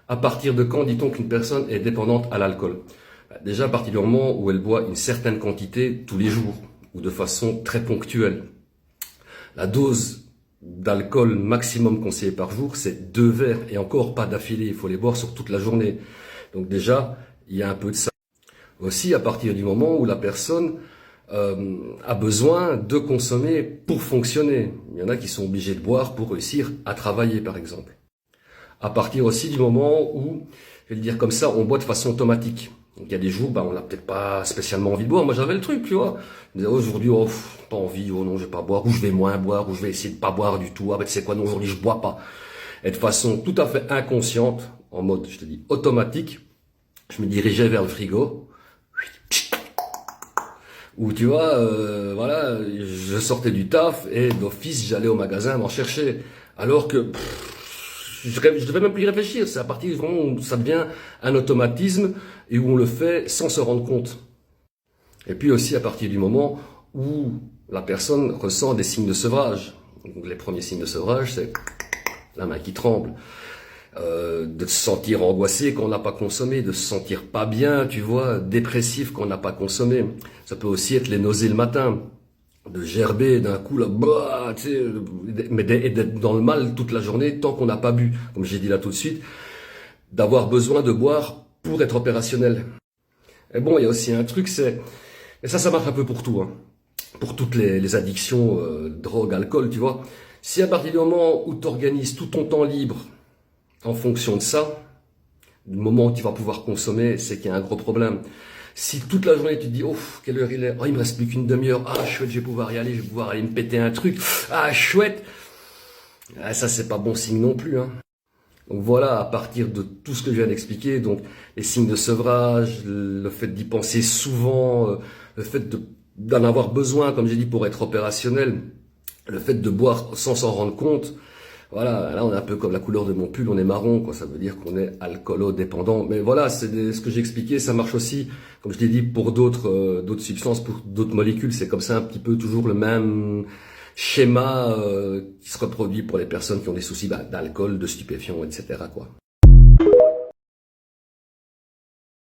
À partir de quand dit-on qu'une personne est dépendante à l'alcool? Déjà à partir du moment où elle boit une certaine quantité tous les jours ou de façon très ponctuelle. La dose d'alcool maximum conseillée par jour, c'est 2 verres et encore pas d'affilée. Il faut les boire sur toute la journée. Donc déjà, il y a un peu de ça. Aussi à partir du moment où la personne a besoin de consommer pour fonctionner. Il y en a qui sont obligés de boire pour réussir à travailler par exemple. À partir aussi du moment où, je vais le dire comme ça, on boit de façon automatique. Donc il y a des jours, on n'a peut-être pas spécialement envie de boire. Moi j'avais le truc, tu vois. Je me disais, aujourd'hui, pas envie, oh non, je vais pas boire, ou je vais moins boire, ou je vais essayer de pas boire du tout. Ah ben tu sais quoi, non, aujourd'hui je bois pas. Et de façon tout à fait inconsciente, en mode, je te dis, automatique, je me dirigeais vers le frigo. Où tu vois, voilà, je sortais du taf et d'office j'allais au magasin m'en chercher. Alors que je devais même plus y réfléchir. C'est à partir du moment où ça devient un automatisme et où on le fait sans se rendre compte. Et puis aussi à partir du moment où la personne ressent des signes de sevrage. Donc les premiers signes de sevrage, c'est la main qui tremble. De se sentir angoissé quand on n'a pas consommé, de se sentir pas bien, tu vois, dépressif quand on n'a pas consommé. Ça peut aussi être les nausées le matin, de gerber d'un coup là, bah, tu sais, mais d'être dans le mal toute la journée tant qu'on n'a pas bu, comme j'ai dit là tout de suite, d'avoir besoin de boire pour être opérationnel. Et bon, il y a aussi un truc, et ça marche un peu pour tout, hein, pour toutes les addictions, drogue, alcool, tu vois. Si à partir du moment où tu organises tout ton temps libre en fonction de ça, du moment où tu vas pouvoir consommer, c'est qu'il y a un gros problème. Si toute la journée tu te dis, oh, quelle heure il est? Oh, il me reste plus qu'une demi-heure. Ah, chouette, je vais pouvoir y aller, je vais pouvoir aller me péter un truc. Ah, chouette. Ah, ça, c'est pas bon signe non plus, hein. Donc voilà, à partir de tout ce que je viens d'expliquer, donc les signes de sevrage, le fait d'y penser souvent, le fait d'en avoir besoin, comme j'ai dit, pour être opérationnel, le fait de boire sans s'en rendre compte. Voilà, là on est un peu comme la couleur de mon pull, on est marron, quoi. Ça veut dire qu'on est alcoolo-dépendant. Mais voilà, ce que j'ai expliqué, ça marche aussi, comme je l'ai dit, pour d'autres substances, pour d'autres molécules. C'est comme ça un petit peu toujours le même schéma qui se reproduit pour les personnes qui ont des soucis d'alcool, de stupéfiants, etc., quoi.